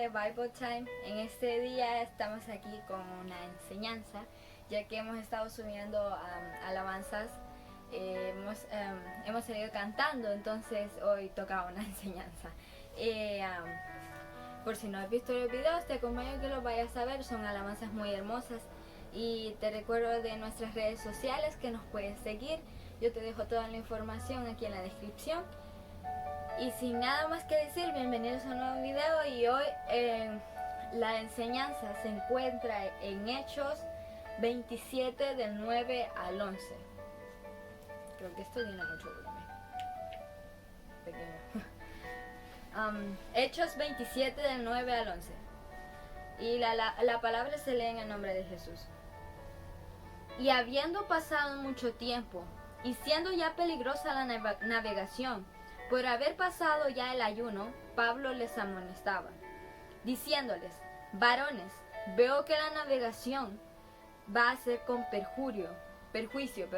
de Bible Time. En este día estamos aquí con una enseñanza, ya que hemos estado subiendo alabanzas, hemos seguido cantando, entonces hoy toca una enseñanza. Por si no has visto los videos, te acompaño que los vayas a ver, son alabanzas muy hermosas. Y te recuerdo de nuestras redes sociales que nos puedes seguir. Yo te dejo toda la información aquí en la descripción. Y sin nada más que decir, bienvenidos a un nuevo video. Y hoy la enseñanza se encuentra en Hechos 27 del 9 al 11. Creo que esto tiene mucho volumen. Pequeño. Hechos 27 del 9 al 11. Y la palabra se lee en el nombre de Jesús. Y habiendo pasado mucho tiempo, y siendo ya peligrosa la navegación, por haber pasado ya el ayuno, Pablo les amonestaba, diciéndoles: varones, veo que la navegación va a ser con perjuicio,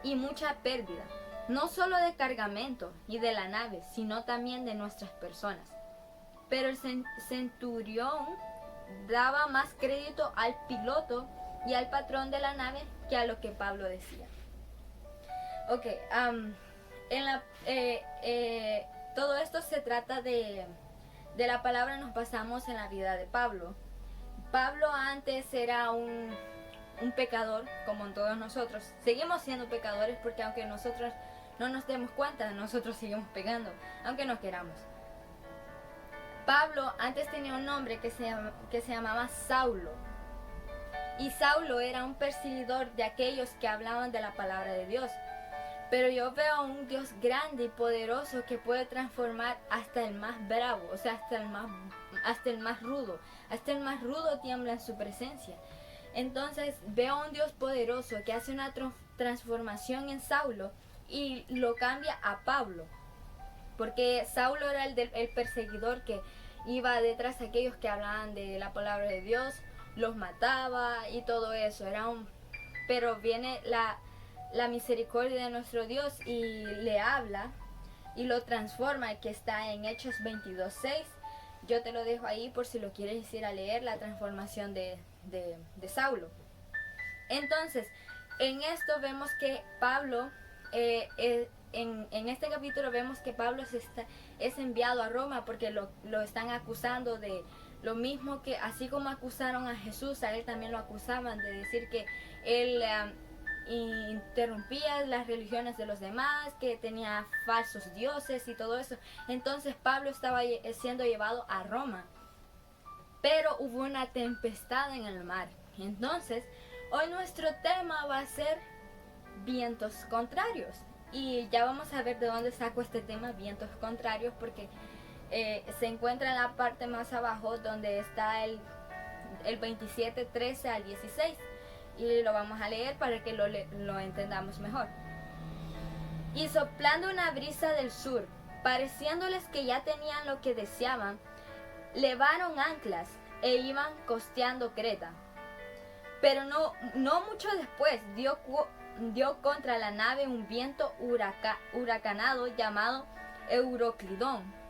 y mucha pérdida, no solo de cargamento y de la nave, sino también de nuestras personas. Pero el centurión daba más crédito al piloto y al patrón de la nave que a lo que Pablo decía. Ok, todo esto se trata de la palabra. Nos basamos en la vida de Pablo. Pablo antes era un pecador, como todos nosotros. Seguimos siendo pecadores porque aunque nosotros no nos demos cuenta, nosotros seguimos pecando, aunque no queramos. Pablo antes tenía un nombre que se llamaba Saulo. Y Saulo era un perseguidor de aquellos que hablaban de la palabra de Dios. Pero yo veo a un Dios grande y poderoso que puede transformar hasta el más bravo, o sea, hasta el más rudo. Hasta el más rudo tiembla en su presencia. Entonces veo a un Dios poderoso que hace una transformación en Saulo y lo cambia a Pablo. Porque Saulo era el perseguidor que iba detrás de aquellos que hablaban de la palabra de Dios, los mataba y todo eso. Pero viene la misericordia de nuestro Dios y le habla y lo transforma, que está en Hechos 22:6. Yo te lo dejo ahí por si lo quieres ir a leer, la transformación de Saulo. Entonces, en esto vemos que Pablo, en este capítulo vemos que Pablo es enviado a Roma porque lo están acusando de lo mismo que, así como acusaron a Jesús, a él también lo acusaban de decir que él interrumpía las religiones de los demás, que tenía falsos dioses y todo eso. Entonces Pablo estaba siendo llevado a Roma, pero hubo una tempestad en el mar. Entonces hoy nuestro tema va a ser vientos contrarios, y ya vamos a ver de dónde saco este tema, vientos contrarios, porque se encuentra en la parte más abajo donde está el 27, 13 al 16. Y lo vamos a leer para que lo entendamos mejor. Y soplando una brisa del sur, pareciéndoles que ya tenían lo que deseaban, levaron anclas e iban costeando Creta. Pero no mucho después dio contra la nave un viento huracanado llamado Euroclidón.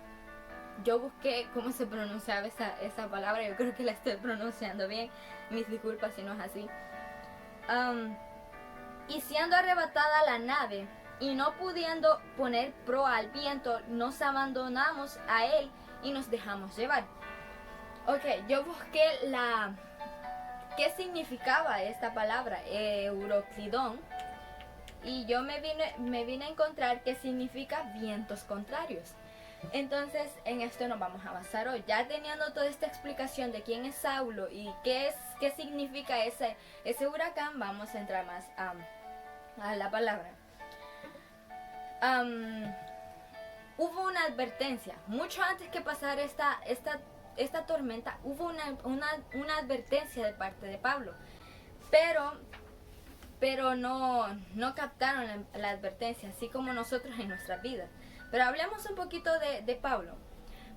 Yo busqué cómo se pronunciaba esa palabra. Yo creo que la estoy pronunciando bien. Mis disculpas si no es así. Y siendo arrebatada la nave y no pudiendo poner proa al viento, nos abandonamos a él y nos dejamos llevar. Ok, yo busqué qué significaba esta palabra, Euroclidón, y yo me vine a encontrar que significa vientos contrarios. Entonces en esto nos vamos a basar hoy. Ya teniendo toda esta explicación de quién es Saulo y qué significa ese huracán, vamos a entrar más a la palabra. Hubo una advertencia. Mucho antes que pasara esta tormenta, hubo una advertencia de parte de Pablo. Pero no captaron la advertencia, así como nosotros en nuestras vidas. Pero hablemos un poquito de Pablo.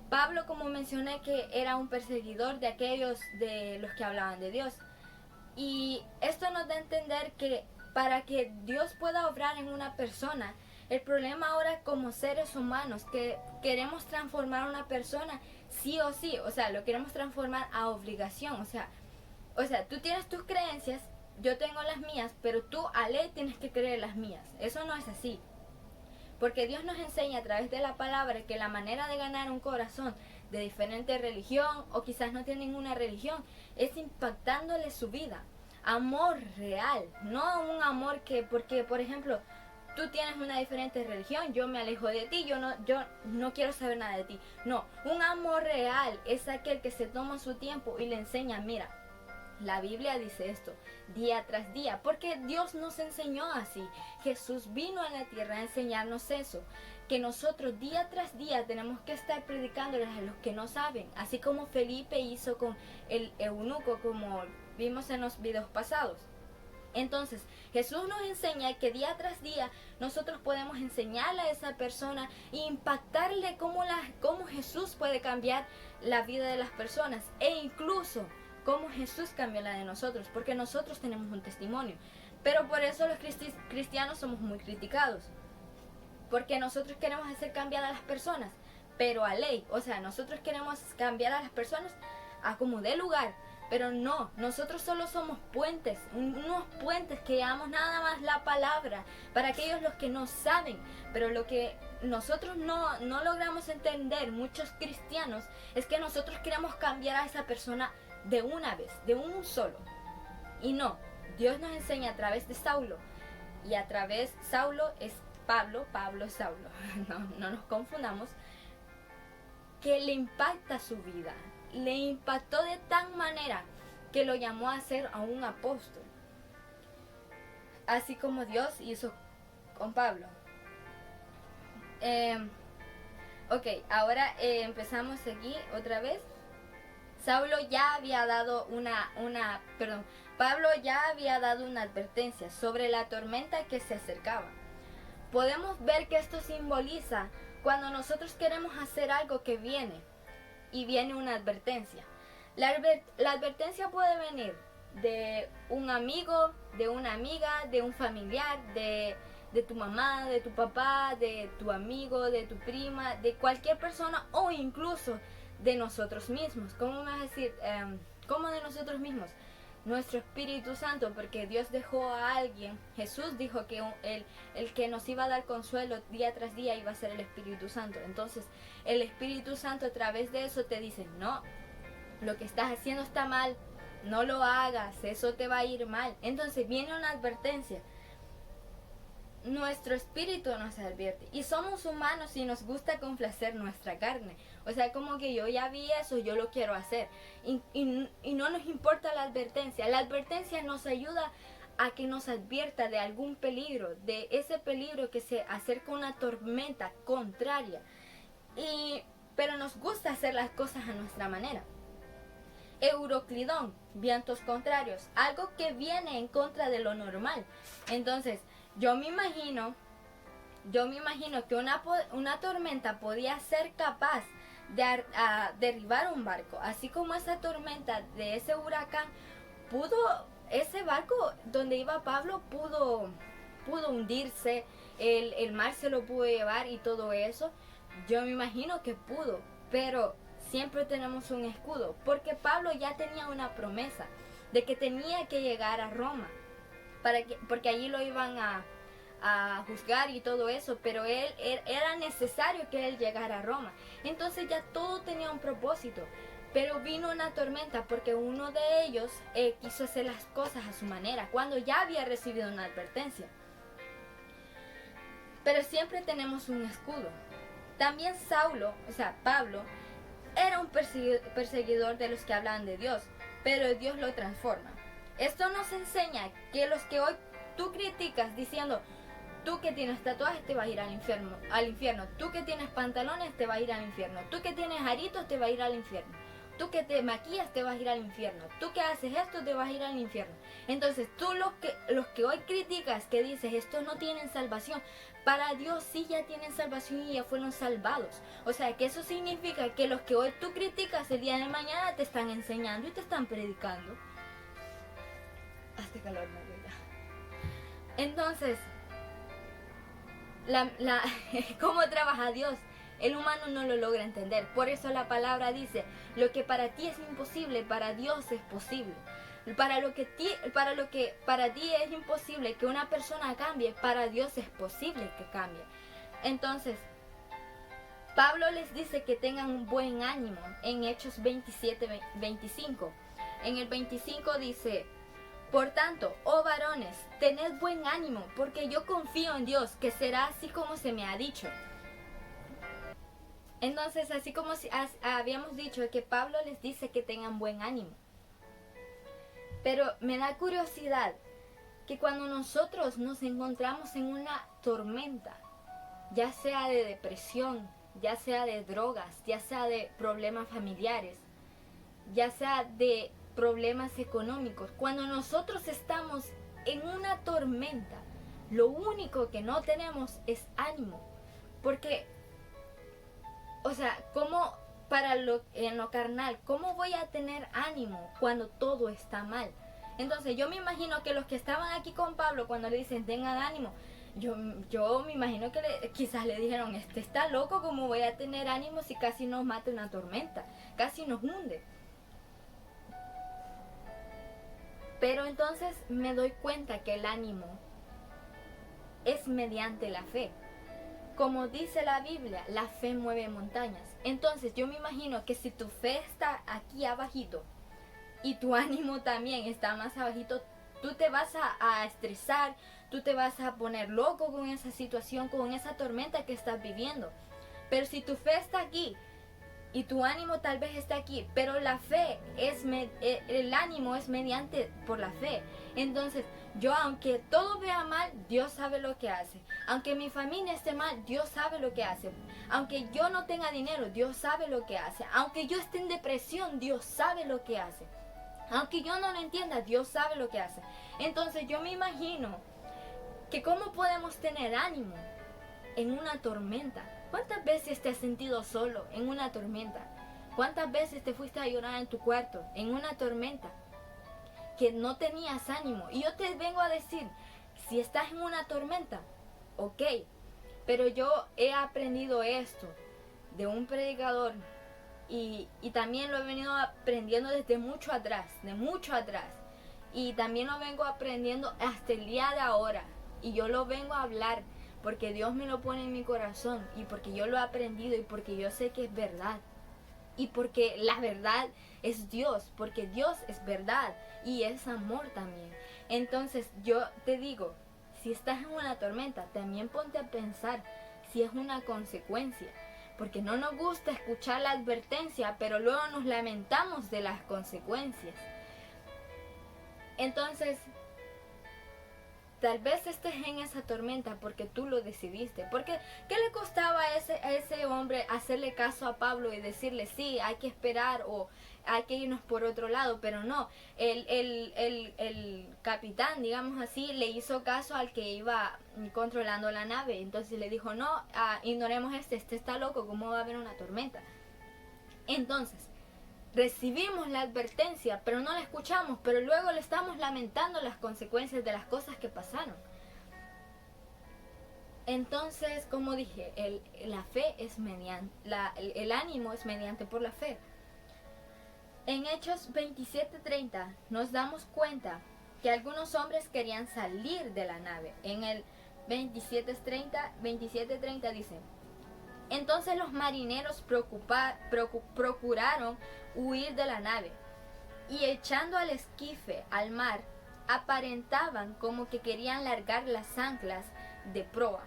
Pablo, como mencioné, que era un perseguidor de aquellos de los que hablaban de Dios. Y esto nos da a entender que para que Dios pueda obrar en una persona, El problema ahora como seres humanos, que queremos transformar a una persona sí o sí, o sea, lo queremos transformar a obligación, o sea, tú tienes tus creencias, yo tengo las mías, pero tú a ley tienes que creer las mías. Eso no es así. Porque Dios nos enseña a través de la palabra que la manera de ganar un corazón de diferente religión, o quizás no tiene ninguna religión, es impactándole su vida. Amor real, no un amor que, porque por ejemplo, tú tienes una diferente religión, yo me alejo de ti, yo no quiero saber nada de ti. No, un amor real es aquel que se toma su tiempo y le enseña, mira, la Biblia dice esto, día tras día, porque Dios nos enseñó así. Jesús vino a la tierra a enseñarnos eso, que nosotros día tras día tenemos que estar predicándoles a los que no saben, así como Felipe hizo con el eunuco, como vimos en los videos pasados. Entonces, Jesús nos enseña que día tras día nosotros podemos enseñarle a esa persona e impactarle cómo Jesús puede cambiar la vida de las personas, e incluso cómo Jesús cambió la de nosotros, porque nosotros tenemos un testimonio. Pero por eso los cristianos somos muy criticados, porque nosotros queremos hacer cambiar a las personas, pero a ley. O sea, nosotros queremos cambiar a las personas a como dé lugar, pero no, nosotros solo somos puentes, unos puentes que llevamos nada más la palabra para aquellos los que no saben. Pero lo que nosotros no logramos entender, muchos cristianos, es que nosotros queremos cambiar a esa persona de una vez, de un solo. Y no, Dios nos enseña a través de Saulo, y a través, Saulo es Pablo, Pablo es Saulo, no nos confundamos, que le impacta su vida, le impactó de tal manera que lo llamó a ser a un apóstol, así como Dios hizo con Pablo. Ok, ahora empezamos aquí otra vez. Saulo ya había dado Pablo ya había dado una advertencia sobre la tormenta que se acercaba. Podemos ver que esto simboliza cuando nosotros queremos hacer algo que viene, y viene una advertencia. La advertencia puede venir de un amigo, de una amiga, de un familiar, de tu mamá, de tu papá, de tu amigo, de tu prima, de cualquier persona, o incluso de nosotros mismos. ¿Cómo me vas a decir? ¿Cómo de nosotros mismos? Nuestro Espíritu Santo, porque Dios dejó a alguien. Jesús dijo que el que nos iba a dar consuelo día tras día iba a ser el Espíritu Santo. Entonces el Espíritu Santo a través de eso te dice, no, lo que estás haciendo está mal, no lo hagas, eso te va a ir mal. Entonces viene una advertencia. Nuestro espíritu nos advierte, y somos humanos y nos gusta complacer nuestra carne. O sea, como que yo ya vi eso, yo lo quiero hacer, y no nos importa la advertencia. La advertencia nos ayuda a que nos advierta de algún peligro, de ese peligro que se acerca una tormenta contraria, pero nos gusta hacer las cosas a nuestra manera. Euroclidón, vientos contrarios, algo que viene en contra de lo normal. Entonces yo me imagino que una tormenta podía ser capaz de derribar un barco, así como esa tormenta de ese huracán ese barco donde iba Pablo pudo hundirse, el mar se lo pudo llevar y todo eso. Yo me imagino que pudo, pero siempre tenemos un escudo, porque Pablo ya tenía una promesa de que tenía que llegar a Roma, porque allí lo iban a juzgar y todo eso, pero era necesario que él llegara a Roma. Entonces ya todo tenía un propósito, pero vino una tormenta porque uno de ellos quiso hacer las cosas a su manera, cuando ya había recibido una advertencia. Pero siempre tenemos un escudo. También Pablo, era un perseguidor de los que hablaban de Dios, pero Dios lo transforma. Esto nos enseña que los que hoy tú criticas diciendo, tú que tienes tatuajes te vas a ir al infierno, tú que tienes pantalones te vas a ir al infierno, tú que tienes aritos te vas a ir al infierno, tú que te maquillas te vas a ir al infierno, tú que haces esto te vas a ir al infierno. Entonces tú los que hoy criticas, que dices estos no tienen salvación, para Dios sí ya tienen salvación y ya fueron salvados. O sea que eso significa que los que hoy tú criticas el día de mañana te están enseñando y te están predicando. Hazte calor, María. Entonces cómo trabaja Dios. El humano no lo logra entender. Por eso la palabra dice, lo que para ti es imposible, para Dios es posible. Para lo que para ti es imposible que una persona cambie, para Dios es posible que cambie. Entonces, Pablo les dice que tengan un buen ánimo en Hechos 27-25. En el 25 dice: por tanto, oh varones, tened buen ánimo, porque yo confío en Dios, que será así como se me ha dicho. Entonces, así como habíamos dicho, que Pablo les dice que tengan buen ánimo. Pero me da curiosidad que cuando nosotros nos encontramos en una tormenta, ya sea de depresión, ya sea de drogas, ya sea de problemas familiares, ya sea de problemas económicos, cuando nosotros estamos en una tormenta, lo único que no tenemos es ánimo. Porque, o sea, en lo carnal, ¿cómo voy a tener ánimo cuando todo está mal? Entonces yo me imagino que los que estaban aquí con Pablo, cuando le dicen tengan ánimo, yo me imagino que quizás le dijeron, este está loco, ¿cómo voy a tener ánimo si casi nos mata una tormenta? Casi nos hunde. Pero entonces me doy cuenta que el ánimo es mediante la fe. Como dice la Biblia, la fe mueve montañas. Entonces yo me imagino que si tu fe está aquí abajito y tu ánimo también está más abajito, tú te vas a estresar, tú te vas a poner loco con esa situación, con esa tormenta que estás viviendo. Pero si tu fe está aquí y tu ánimo tal vez está aquí, pero la fe el ánimo es mediante por la fe. Entonces, yo, aunque todo vea mal, Dios sabe lo que hace. Aunque mi familia esté mal, Dios sabe lo que hace. Aunque yo no tenga dinero, Dios sabe lo que hace. Aunque yo esté en depresión, Dios sabe lo que hace. Aunque yo no lo entienda, Dios sabe lo que hace. Entonces, yo me imagino que cómo podemos tener ánimo en una tormenta. ¿Cuántas veces te has sentido solo en una tormenta? ¿Cuántas veces te fuiste a llorar en tu cuarto en una tormenta que no tenías ánimo? Y yo te vengo a decir, si estás en una tormenta, ok, pero yo he aprendido esto de un predicador y también lo he venido aprendiendo desde mucho atrás, y también lo vengo aprendiendo hasta el día de ahora, y yo lo vengo a hablar porque Dios me lo pone en mi corazón y porque yo lo he aprendido y porque yo sé que es verdad. Y porque la verdad es Dios, porque Dios es verdad y es amor también. Entonces yo te digo, si estás en una tormenta, también ponte a pensar si es una consecuencia. Porque no nos gusta escuchar la advertencia, pero luego nos lamentamos de las consecuencias. Entonces, tal vez estés en esa tormenta porque tú lo decidiste. Porque, ¿qué le costaba a ese hombre hacerle caso a Pablo y decirle, sí, hay que esperar o hay que irnos por otro lado? Pero no, el capitán, digamos así, le hizo caso al que iba controlando la nave. Entonces le dijo, no, ignoremos este está loco, ¿cómo va a haber una tormenta? Entonces, recibimos la advertencia, pero no la escuchamos, pero luego le estamos lamentando las consecuencias de las cosas que pasaron. Entonces, como dije, la fe es mediante, el ánimo es mediante por la fe. En Hechos 27:30 nos damos cuenta que algunos hombres querían salir de la nave. En el 27:30 dice: entonces los marineros procuraron huir de la nave y echando al esquife al mar, aparentaban como que querían largar las anclas de proa.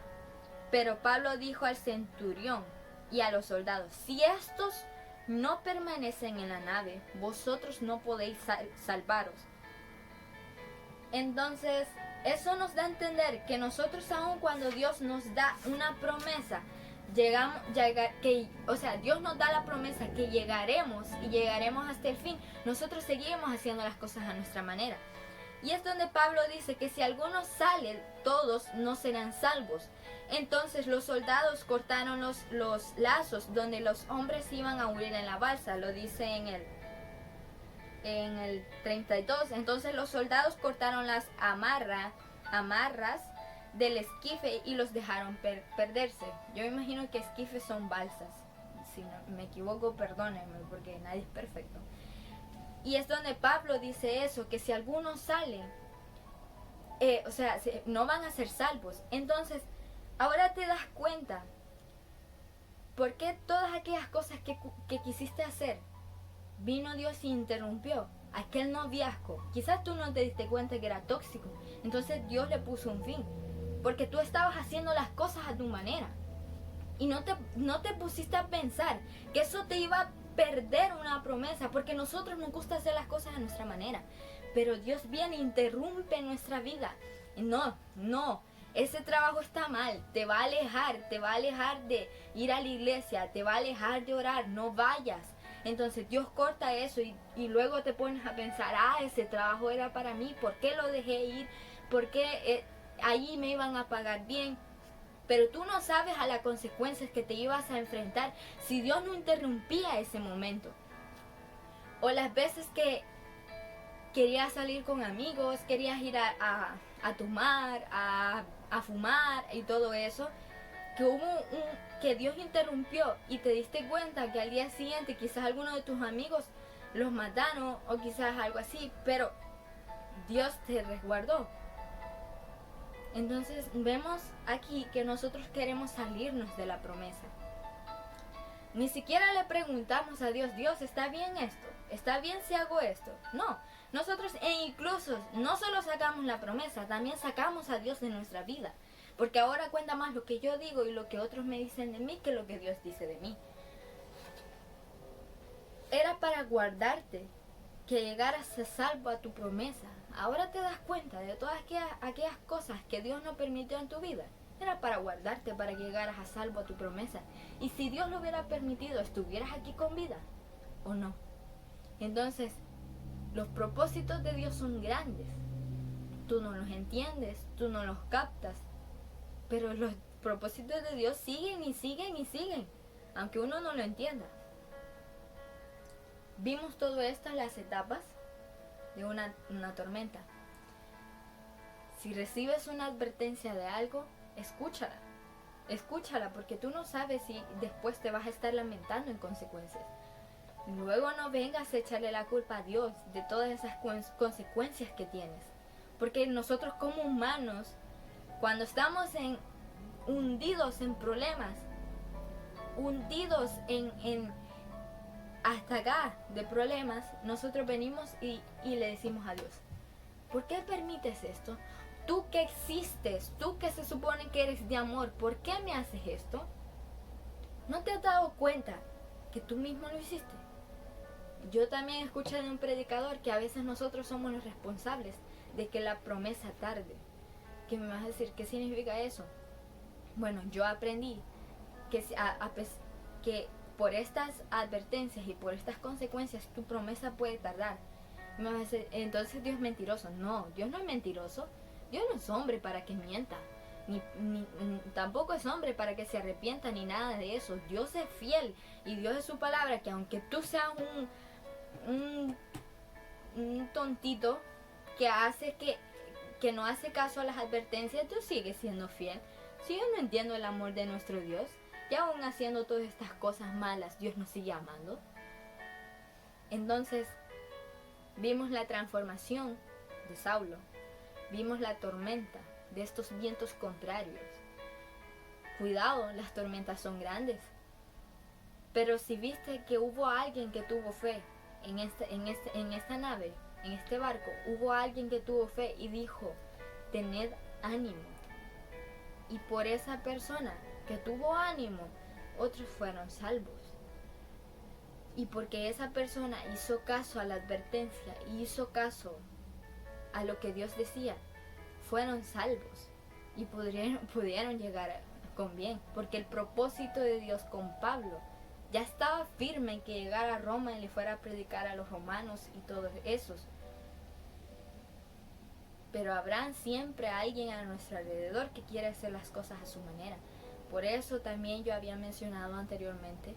Pero Pablo dijo al centurión y a los soldados: si estos no permanecen en la nave, vosotros no podéis salvaros. Entonces, eso nos da a entender que nosotros, aun cuando Dios nos da una promesa, Dios nos da la promesa que llegaremos y llegaremos hasta el fin, nosotros seguimos haciendo las cosas a nuestra manera. Y es donde Pablo dice que si algunos salen, todos no serán salvos. Entonces los soldados cortaron los lazos donde los hombres iban a huir en la balsa, lo dice en el 32. Entonces los soldados cortaron las amarras del esquife y los dejaron perderse. Yo me imagino que esquifes son balsas. Si no me equivoco, perdónenme, porque nadie es perfecto. Y es donde Pablo dice eso, que si algunos salen, no van a ser salvos. Entonces, ahora te das cuenta por qué todas aquellas cosas que quisiste hacer, vino Dios y interrumpió. Aquel noviazgo, quizás tú no te diste cuenta que era tóxico, entonces Dios le puso un fin, porque tú estabas haciendo las cosas a tu manera y no te pusiste a pensar que eso te iba a perder una promesa, porque nosotros nos gusta hacer las cosas a nuestra manera, pero Dios viene e interrumpe nuestra vida. No, ese trabajo está mal, te va a alejar de ir a la iglesia, te va a alejar de orar, no vayas. Entonces Dios corta eso y luego te pones a pensar, ese trabajo era para mí, ¿por qué lo dejé ir? ¿Por qué ahí me iban a pagar bien? Pero tú no sabes a las consecuencias que te ibas a enfrentar si Dios no interrumpía ese momento. O las veces que querías salir con amigos, querías ir a tomar, a fumar y todo eso, que Dios interrumpió y te diste cuenta que al día siguiente quizás alguno de tus amigos los mataron o quizás algo así, pero Dios te resguardó. Entonces vemos aquí que nosotros queremos salirnos de la promesa. Ni siquiera le preguntamos a Dios, Dios, ¿está bien esto? ¿Está bien si hago esto? No, nosotros incluso no solo sacamos la promesa, también sacamos a Dios de nuestra vida. Porque ahora cuenta más lo que yo digo y lo que otros me dicen de mí que lo que Dios dice de mí. Era para guardarte, que llegaras a salvo a tu promesa. Ahora te das cuenta de todas aquellas cosas que Dios no permitió en tu vida. Era para guardarte, para que llegaras a salvo a tu promesa. Y si Dios lo hubiera permitido, ¿estuvieras aquí con vida o no? Entonces, los propósitos de Dios son grandes. Tú no los entiendes, tú no los captas. Pero los propósitos de Dios siguen y siguen y siguen, aunque uno no lo entienda. Vimos todo esto en las etapas de una tormenta. Si recibes una advertencia de algo, escúchala. Escúchala, porque tú no sabes si después te vas a estar lamentando en consecuencias. Luego no vengas a echarle la culpa a Dios de todas esas consecuencias que tienes. Porque nosotros como humanos, cuando estamos hundidos en problemas, hundidos en hasta acá de problemas, nosotros venimos y le decimos a Dios, ¿por qué permites esto? Tú que existes, tú que se supone que eres de amor, ¿por qué me haces esto? ¿No te has dado cuenta que tú mismo lo hiciste? Yo también escuché de un predicador que a veces nosotros somos los responsables de que la promesa tarde. ¿Qué me vas a decir? ¿Qué significa eso? Bueno, yo aprendí que por estas advertencias y por estas consecuencias tu promesa puede tardar. Y me vas a decir, entonces Dios es mentiroso. No, Dios no es mentiroso. Dios no es hombre para que mienta. Ni tampoco es hombre para que se arrepienta ni nada de eso. Dios es fiel y Dios es su palabra, que aunque tú seas un tontito que no hace caso a las advertencias, tú sigues siendo fiel. Si yo no entiendo el amor de nuestro Dios, y aún haciendo todas estas cosas malas, Dios nos sigue amando. Entonces, vimos la transformación de Saulo, vimos la tormenta de estos vientos contrarios. Cuidado, las tormentas son grandes. Pero si viste que hubo alguien que tuvo fe en esta nave, en este barco, hubo alguien que tuvo fe y dijo, tened ánimo. Y por esa persona que tuvo ánimo, otros fueron salvos. Y porque esa persona hizo caso a la advertencia y hizo caso a lo que Dios decía, fueron salvos y pudieron llegar con bien. Porque el propósito de Dios con Pablo ya estaba firme en que llegara a Roma y le fuera a predicar a los romanos y todos esos. Pero habrá siempre alguien a nuestro alrededor que quiere hacer las cosas a su manera. Por eso también yo había mencionado anteriormente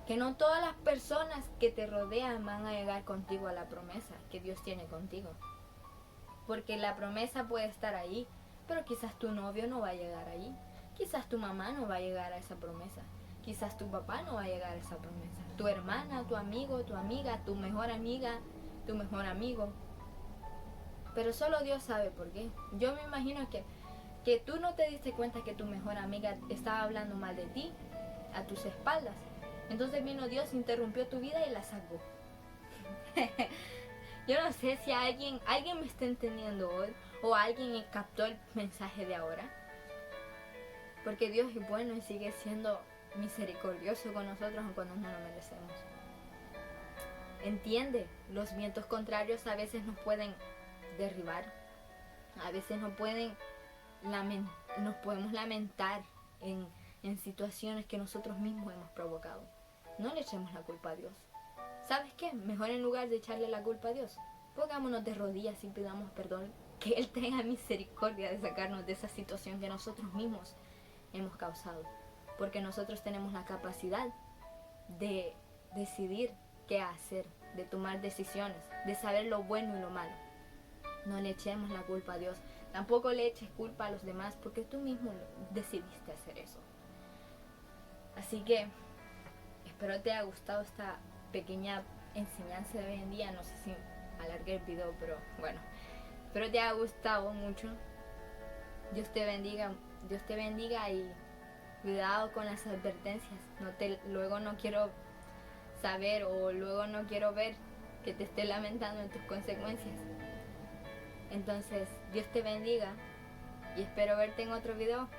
que no todas las personas que te rodean van a llegar contigo a la promesa que Dios tiene contigo. Porque la promesa puede estar ahí, pero quizás tu novio no va a llegar allí. Quizás tu mamá no va a llegar a esa promesa. Quizás tu papá no va a llegar a esa promesa. Tu hermana, tu amigo, tu amiga, tu mejor amiga, tu mejor amigo. Pero solo Dios sabe por qué. Yo me imagino que tú no te diste cuenta que tu mejor amiga estaba hablando mal de ti, a tus espaldas. Entonces vino Dios, interrumpió tu vida y la sacó. Yo no sé si alguien me está entendiendo hoy o alguien captó el mensaje de ahora. Porque Dios es bueno y sigue siendo misericordioso con nosotros cuando no lo merecemos. Entiende, los vientos contrarios a veces nos pueden derribar. A veces nos podemos lamentar en situaciones que nosotros mismos hemos provocado. No le echemos la culpa a Dios. ¿Sabes qué? Mejor en lugar de echarle la culpa a Dios, pongámonos de rodillas y pidamos perdón, que Él tenga misericordia de sacarnos de esa situación que nosotros mismos hemos causado. Porque nosotros tenemos la capacidad de decidir qué hacer, de tomar decisiones, de saber lo bueno y lo malo. No le echemos la culpa a Dios. Tampoco le eches culpa a los demás porque tú mismo decidiste hacer eso. Así que espero te haya gustado esta pequeña enseñanza de hoy en día. No sé si alargué el video, pero bueno, espero te haya gustado mucho. Dios te bendiga y cuidado con las advertencias. Luego no quiero saber o luego no quiero ver que te esté lamentando en tus consecuencias. Entonces, Dios te bendiga y espero verte en otro video.